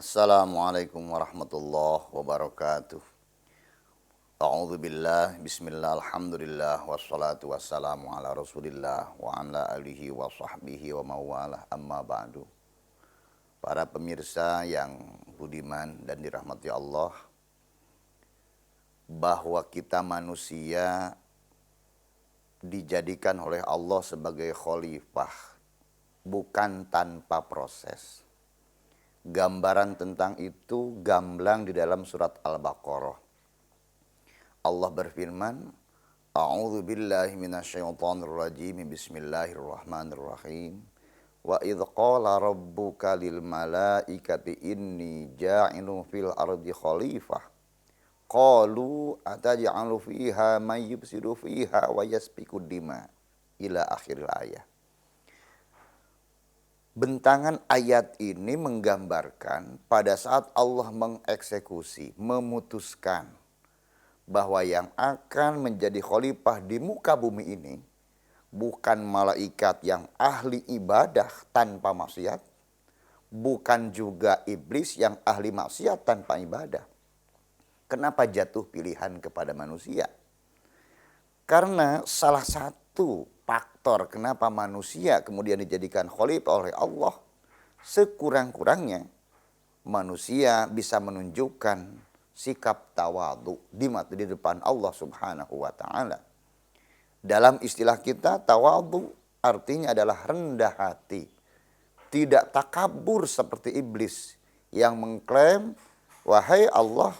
Assalamualaikum warahmatullahi wabarakatuh. A'udzu billah, bismillah, alhamdulillah, wassalatu wassalamu ala rasulillah wa ala alihi wa sahbihi wa mawalah amma ba'du. Para pemirsa yang budiman dan dirahmati Allah, bahwa kita manusia dijadikan oleh Allah sebagai khalifah, bukan tanpa proses. Gambaran tentang itu gamblang di dalam surat Al-Baqarah. Allah berfirman, A'udzu billahi minasyaitonir rajim. Bismillahirrahmanirrahim. Wa idz qala rabbuka lil malaikati inni ja'ilun fil ardi khalifah. Qalu ataj'alu fiha may yufsidu fiha wa yasfiku dima ila akhiril ayat. Bentangan ayat ini menggambarkan pada saat Allah mengeksekusi, memutuskan bahwa yang akan menjadi khalifah di muka bumi ini bukan malaikat yang ahli ibadah tanpa maksiat, bukan juga iblis yang ahli maksiat tanpa ibadah. Kenapa jatuh pilihan kepada manusia? Karena salah satu faktor kenapa manusia kemudian dijadikan khalifah oleh Allah, sekurang-kurangnya manusia bisa menunjukkan sikap tawadhu di depan Allah Subhanahu wa taala. Dalam istilah kita, tawadhu artinya adalah rendah hati. Tidak takabur seperti iblis yang mengklaim, "Wahai Allah,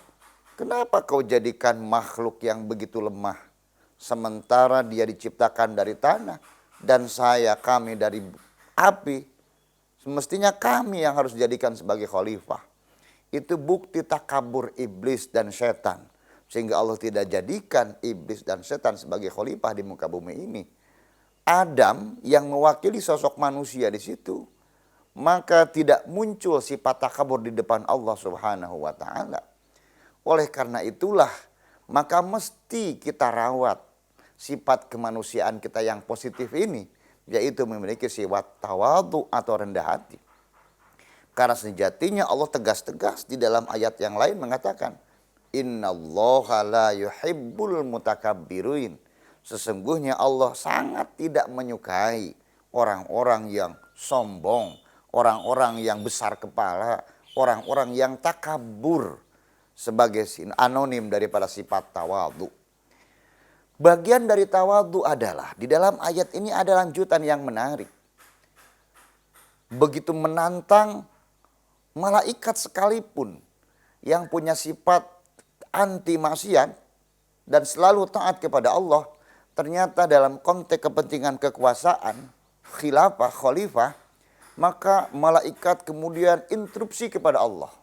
kenapa kau jadikan makhluk yang begitu lemah? Sementara dia diciptakan dari tanah dan kami dari api. Semestinya kami yang harus dijadikan sebagai khalifah." Itu bukti takabur iblis dan setan. Sehingga Allah tidak jadikan iblis dan setan sebagai khalifah di muka bumi ini. Adam yang mewakili sosok manusia di situ, maka tidak muncul sifat takabur di depan Allah Subhanahu wa taala. Oleh karena itulah, maka mesti kita rawat sifat kemanusiaan kita yang positif ini, yaitu memiliki sifat tawadhu atau rendah hati. Karena sejatinya Allah tegas-tegas di dalam ayat yang lain mengatakan, Innallaha la yuhibbul mutakabbirin. Sesungguhnya Allah sangat tidak menyukai orang-orang yang sombong, orang-orang yang besar kepala, orang-orang yang takabur, sebagai anonim daripada sifat tawadhu. Bagian dari tawadhu adalah, di dalam ayat ini ada lanjutan yang menarik. Begitu menantang malaikat sekalipun yang punya sifat anti maksiat dan selalu taat kepada Allah, ternyata dalam konteks kepentingan kekuasaan, khilafah, khalifah, maka malaikat kemudian interupsi kepada Allah.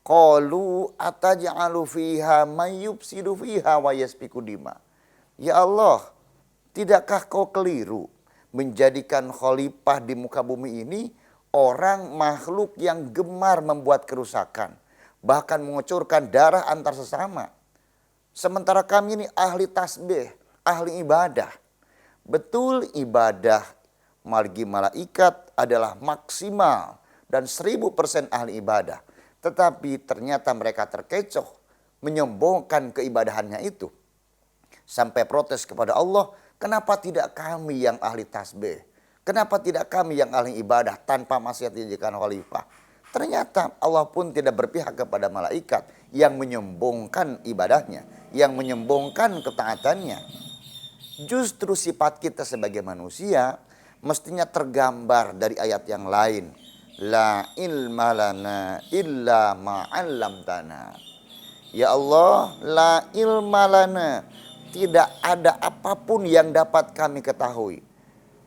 Qalu ataj'alu fiha may yufsidu fiha wa yasfiku dima. Ya Allah, tidakkah kau keliru menjadikan khalifah di muka bumi ini orang makhluk yang gemar membuat kerusakan, bahkan mengucurkan darah antar sesama. Sementara kami ini ahli tasbih, ahli ibadah. Betul, ibadah bagi malaikat adalah maksimal dan 1000% ahli ibadah. Tetapi ternyata mereka terkecoh, menyombongkan keibadahannya itu. Sampai protes kepada Allah, kenapa tidak kami yang ahli tasbih? Kenapa tidak kami yang ahli ibadah tanpa maksiat dijadikan khalifah? Ternyata Allah pun tidak berpihak kepada malaikat yang menyombongkan ibadahnya, yang menyombongkan ketaatannya. Justru sifat kita sebagai manusia mestinya tergambar dari ayat yang lain. La ilma lana illa ma 'allamtana. Ya Allah, la ilma lana, tidak ada apapun yang dapat kami ketahui.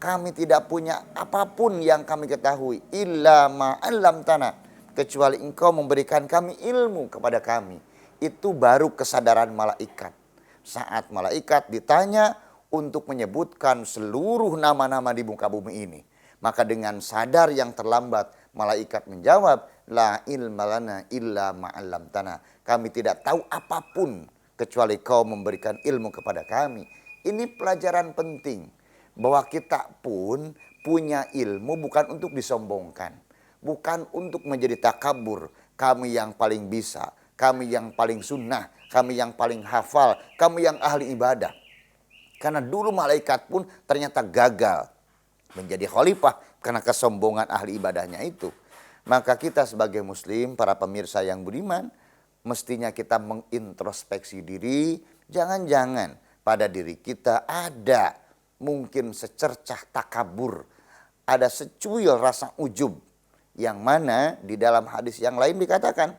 Kami tidak punya apapun yang kami ketahui illa ma 'allamtana, kecuali Engkau memberikan kami ilmu kepada kami. Itu baru kesadaran malaikat. Saat malaikat ditanya untuk menyebutkan seluruh nama-nama di muka bumi ini, maka dengan sadar yang terlambat malaikat menjawab, la ilma lana illa ma 'allamtana. Kami tidak tahu apapun kecuali Kau memberikan ilmu kepada kami. Ini pelajaran penting bahwa kita pun punya ilmu bukan untuk disombongkan, bukan untuk menjadi takabur. Kami yang paling bisa, kami yang paling sunnah, kami yang paling hafal, kami yang ahli ibadah. Karena dulu malaikat pun ternyata gagal menjadi khalifah karena kesombongan ahli ibadahnya itu. Maka kita sebagai muslim, para pemirsa yang budiman, mestinya kita mengintrospeksi diri. Jangan-jangan pada diri kita ada mungkin secercah takabur, ada secuil rasa ujub, yang mana di dalam hadis yang lain dikatakan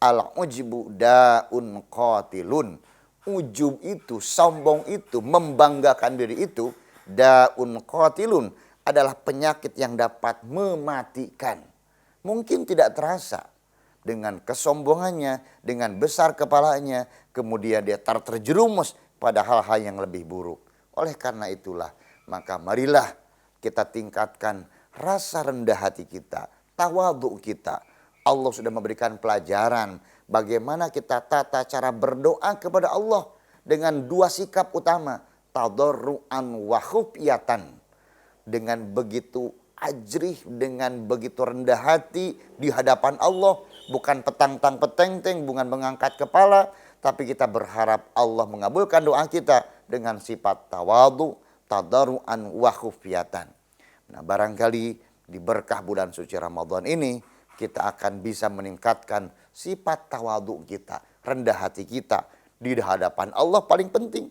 al-ujbu daun qatilun. Ujub itu, sombong itu, membanggakan diri itu, daun qatilun, adalah penyakit yang dapat mematikan. Mungkin tidak terasa dengan kesombongannya, dengan besar kepalanya, kemudian dia terjerumus pada hal-hal yang lebih buruk. Oleh karena itulah, maka marilah kita tingkatkan rasa rendah hati kita, tawadhu kita. Allah sudah memberikan pelajaran bagaimana kita tata cara berdoa kepada Allah dengan dua sikap utama, tadarruan wa khufyatan. Dengan begitu ajrih, dengan begitu rendah hati di hadapan Allah, bukan petang-tang peteng-teng, bukan mengangkat kepala, tapi kita berharap Allah mengabulkan doa kita dengan sifat tawadhu, tadarruan wa khufyatan. Nah, barangkali di berkah bulan suci Ramadan ini kita akan bisa meningkatkan sifat tawadhu kita, rendah hati kita di hadapan Allah, paling penting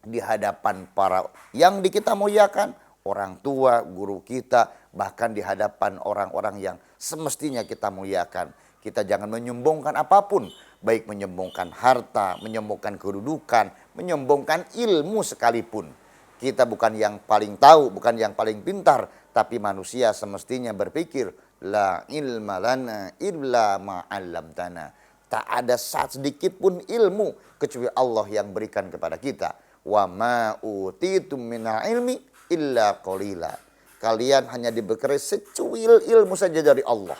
di hadapan para yang kita muliakan, orang tua, guru kita, bahkan di hadapan orang-orang yang semestinya kita muliakan. Kita jangan menyombongkan apapun, baik menyombongkan harta, menyombongkan kedudukan, menyombongkan ilmu sekalipun. Kita bukan yang paling tahu, bukan yang paling pintar, tapi manusia semestinya berpikir, la ilma lana illa ma 'allamtana. Tak ada sedikit pun ilmu kecuali Allah yang berikan kepada kita. Wa ma utitum minal ilmi illa qalila. Kalian hanya diberi secuil ilmu saja dari Allah.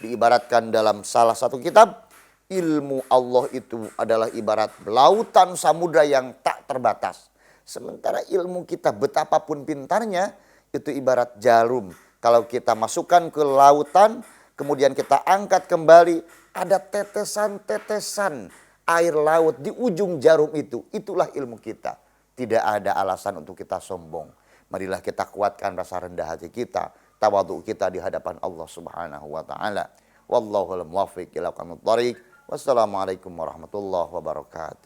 Diibaratkan dalam salah satu kitab, ilmu Allah itu adalah ibarat lautan samudra yang tak terbatas. Sementara ilmu kita betapapun pintarnya, itu ibarat jarum. Kalau kita masukkan ke lautan, kemudian kita angkat kembali, ada tetesan-tetesan air laut di ujung jarum itu. Itulah ilmu kita. Tidak ada alasan untuk kita sombong. Marilah kita kuatkan rasa rendah hati kita, tawadhu kita di hadapan Allah Subhanahu wa taala. Wallahul muwaffiq ila aqwamit thoriq. Wassalamualaikum warahmatullahi wabarakatuh.